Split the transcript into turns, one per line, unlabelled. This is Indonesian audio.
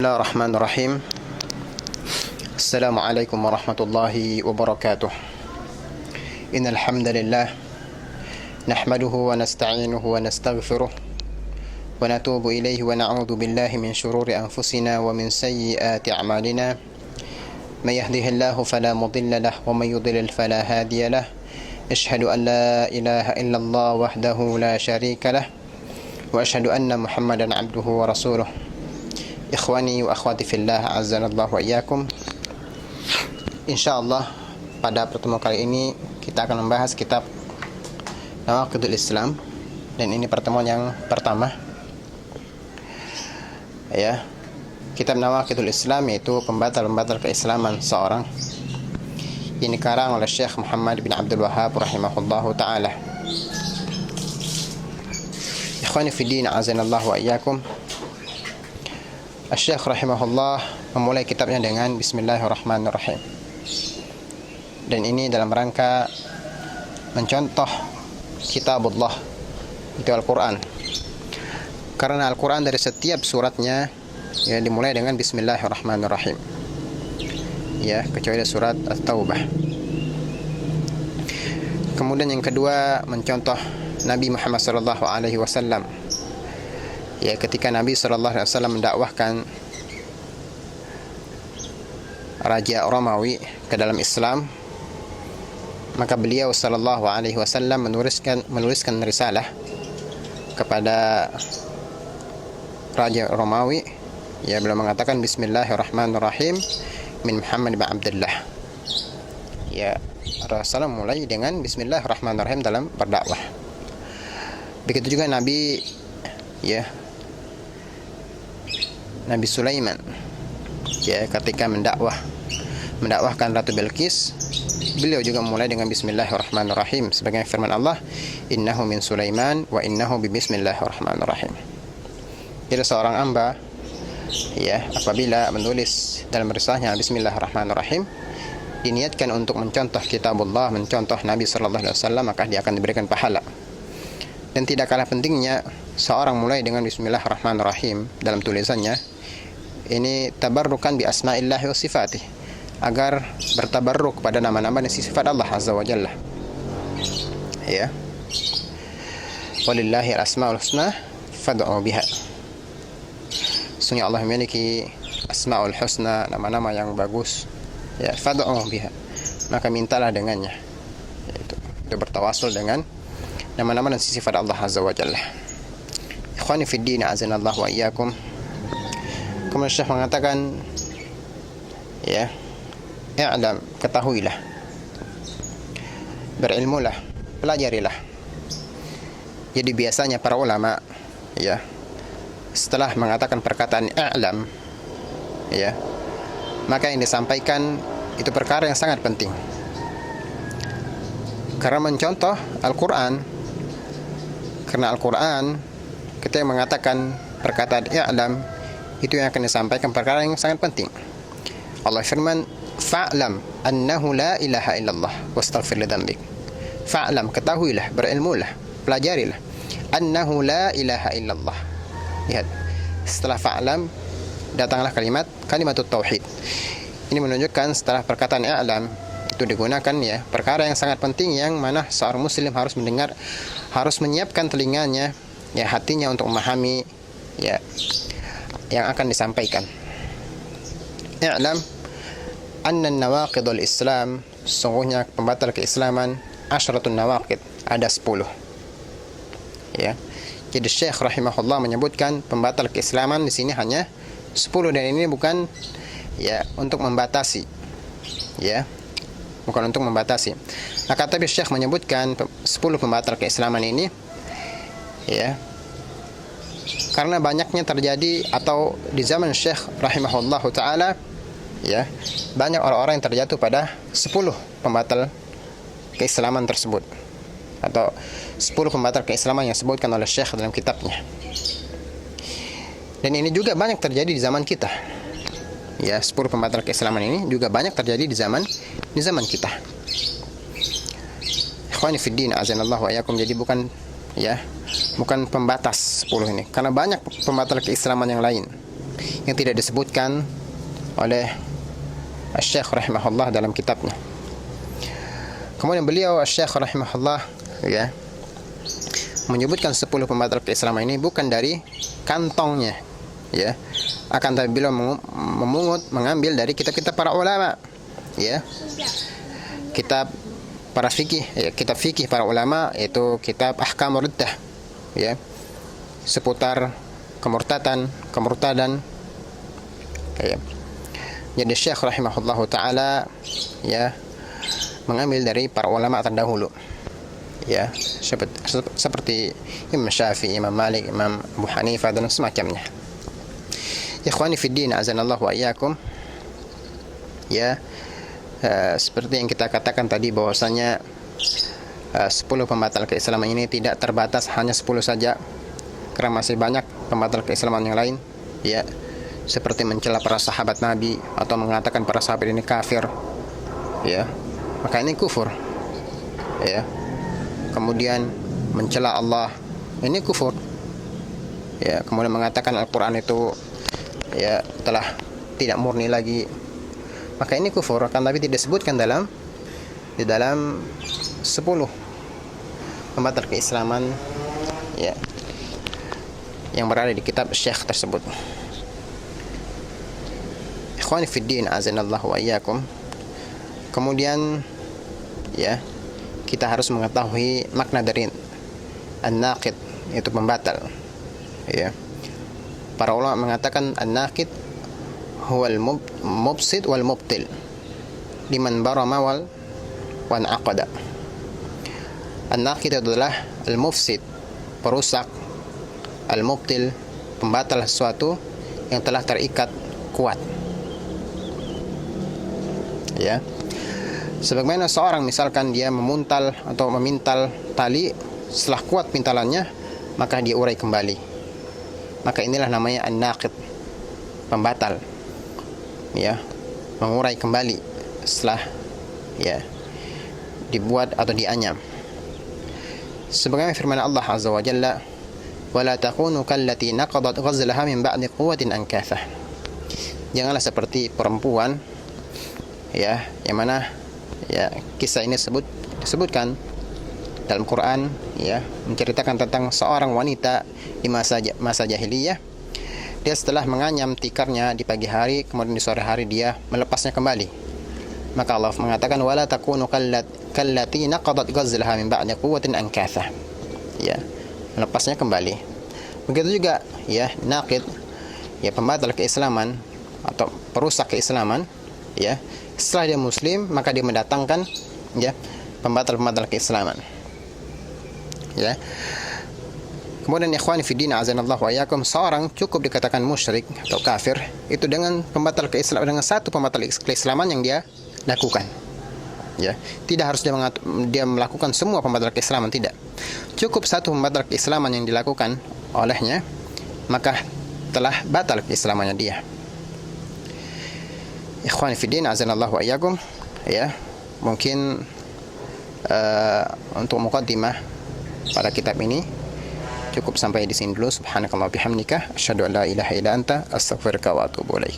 Bismillahirrahmanirrahim. Assalamualaikum warahmatullahi wabarakatuh. Innal hamdalillah nahmaduhu wa nasta'inuhu wa nastaghfiruh wa natubu ilayhi wa na'udzu billahi min shururi anfusina wa min sayyiati a'malina. May yahdihillahu fala mudilla lahu wa may yudlil fala hadiya lahu. Asyhadu an la ilaha illallah wahdahu la syarika lahu wa asyhadu anna Muhammadan 'abduhu wa rasuluh. Ikhwani wa akhwati fillah, azanallahu wa iyyakum. Insyaallah pada pertemuan kali ini kita akan membahas kitab Nawaqidul Islam, dan ini pertemuan yang pertama. Ya. Kitab Nawaqidul Islam yaitu pembatal-pembatal keislaman seorang. Ini karang oleh Syekh Muhammad bin Abdul Wahhab rahimahullahu taala. Ikhwani fiddin, azanallahu wa iyyakum. Syekh rahimahullah memulai kitabnya dengan Bismillahirrahmanirrahim. Dan ini dalam rangka mencontoh kitabullah, itu Al-Quran. Karena Al-Quran dari setiap suratnya ya dimulai dengan Bismillahirrahmanirrahim. Ya, kecuali surat At-Taubah. Kemudian yang kedua mencontoh Nabi Muhammad SAW. Ya, ketika Nabi SAW mendakwahkan Raja Romawi ke dalam Islam, maka beliau SAW menuliskan risalah kepada Raja Romawi. Ya, beliau mengatakan Bismillahirrahmanirrahim min Muhammad bin Abdullah. Ya, Rasulullah mulai dengan Bismillahirrahmanirrahim dalam berdakwah. Begitu juga Nabi Sulaiman, ya, ketika mendakwahkan Ratu Bilqis, beliau juga mulai dengan Bismillahirrahmanirrahim sebagai firman Allah, innahu min Sulaiman wa innahu bismillahirrahmanirrahim. Jadi seorang hamba ya apabila menulis dalam risalahnya Bismillahirrahmanirrahim, diniatkan untuk mencontoh kitabullah, mencontoh Nabi sallallahu alaihi wasallam, maka dia akan diberikan pahala. Dan tidak kalah pentingnya seorang mulai dengan Bismillahirrahmanirrahim dalam tulisannya. Ini tabarrukan bi asma'illahi wa sifatih, agar bertabarruk pada nama-nama dan sifat Allah azza wa jalla. Ya. Walillahi al-asma'ul husna fad'u biha. Sungguh Allah memiliki asma'ul husna, nama-nama yang bagus. Ya, fad'u biha. Maka mintalah dengannya. Itu bertawasul dengan nama-nama dan sifat Allah azza wa jalla. Ikhwani fid din, azanallahu wa iyyakum. Kemudian Syekh mengatakan, ya, i'lam, ketahuilah, berilmulah, pelajarilah. Jadi biasanya para ulama, ya, setelah mengatakan perkataan i'lam, ya, maka yang disampaikan itu perkara yang sangat penting. Karena mencontoh Al-Quran, karena Al-Quran ketika mengatakan perkataan i'lam, itu yang akan disampaikan perkara yang sangat penting. Allah firman, fa'lam annahu la ilaha illallah wastaghfir li dzambik. Fa'lam, ketahuilah, berilmulah, pelajarilah, annahu la ilaha illallah. Lihat, setelah fa'lam datanglah kalimatut tauhid. Ini menunjukkan setelah perkataan i'lam itu digunakan, ya, perkara yang sangat penting yang mana seorang muslim harus mendengar, harus menyiapkan telinganya, ya, hatinya untuk memahami, ya, yang akan disampaikan. I'lam anna nawaqidul Islam, sungguhnya pembatal keislaman, asyaratun nawaqid, ada 10. Ya. Jadi Syekh rahimahullah menyebutkan pembatal keislaman di sini hanya 10, dan ini bukan, ya, untuk membatasi. Ya. Bukan untuk membatasi. Akan tetapi Syekh menyebutkan 10 pembatal keislaman ini, ya, karena banyaknya terjadi, atau di zaman Syekh rahimahullahu ta'ala, ya, banyak orang-orang yang terjatuh pada 10 pembatal keislaman tersebut, atau 10 pembatal keislaman yang disebutkan oleh Syekh dalam kitabnya. Dan ini juga banyak terjadi di zaman kita. Ya, 10 pembatal keislaman ini juga banyak terjadi di zaman kita. Ikhwani fiddin, azanallahu wa iyyakum. Jadi bukan bukan pembatas 10 ini, karena banyak pembatal keislaman yang lain yang tidak disebutkan oleh Asy-Syaikh rahimahullah dalam kitabnya. Kemudian beliau Asy-Syaikh rahimahullah ya menyebutkan 10 pembatal keislaman ini bukan dari kantongnya ya, akan tapi beliau mengambil dari kitab-kitab para ulama ya, kitab para fikih ya, kitab fikih para ulama, yaitu kitab Ahkamur Riddah ya, seputar kemurtadan ya. Jadi Syekh rahimahullahu taala ya mengambil dari para ulama terdahulu ya, seperti Imam Syafi'i, Imam Malik, Imam Abu Hanifah dan semacamnya. Ikhwani fid din, azanallahu wa iyyakum ya. Seperti yang kita katakan tadi bahwasanya 10 pembatal keislaman ini tidak terbatas hanya 10 saja, karena masih banyak pembatal keislaman yang lain ya, seperti mencela para sahabat Nabi atau mengatakan para sahabat ini kafir ya, maka ini kufur ya. Kemudian mencela Allah, ini kufur ya. Kemudian mengatakan Al-Quran itu ya telah tidak murni lagi, maka ini kufur, kan tapi tidak disebutkan di dalam 10 pembatal keislaman ya yang berada di kitab Syekh tersebut. Ikhwani fid din, azanallahu wa iyyakum. Kemudian ya kita harus mengetahui makna dari an-naqid, itu pembatal ya. Para ulama mengatakan an-naqid huwal mufsid wal mubtil liman barama wal wan aqada. An-naqid adalah al-mufsid, perusak, al-mubtil, pembatal sesuatu yang telah terikat kuat ya. Sebagaimana seorang misalkan dia memuntal atau memintal tali, setelah kuat pintalannya maka dia urai kembali, maka inilah namanya an-naqid, pembatal ya, mengurai kembali setelah ya dibuat atau dianyam. Sebagaimana firman Allah azza wa jalla, wala takunu kallati naqadat ghazlaha min ba'di quwwatin ankathah. Janganlah seperti perempuan ya, yang mana ya kisah ini disebutkan dalam Quran ya, menceritakan tentang seorang wanita di masa jahiliyah. Dia setelah menganyam tikarnya di pagi hari, kemudian di sore hari dia melepasnya kembali. Maka Allah mengatakan wala takunu kallati naqadat ghazlaha min ba'di quwwatin ankathah. Ya, melepasnya kembali. Begitu juga ya naqid, ya pembatal keislaman atau perusak keislaman ya. Setelah dia muslim maka dia mendatangkan ya pembatal keislaman ya. Kemudian ikhwani fi din, azanallahu wa iyyakum, seorang cukup dikatakan musyrik atau kafir itu dengan pembatal keislaman, dengan satu pembatal keislaman yang dia lakukan ya. Tidak harus dia melakukan semua pembatal keislaman, tidak. Cukup satu pembatal keislaman yang dilakukan olehnya, maka telah batal keislamannya dia. Ikhwani fi din, azanallahu wa iyyakum ya. Mungkin untuk muqaddimah pada kitab ini cukup sampai di sini dulu. Subhanakallah bihamdika asyhadu an la ilaha illa anta astaghfiruka wa atubu ilaik.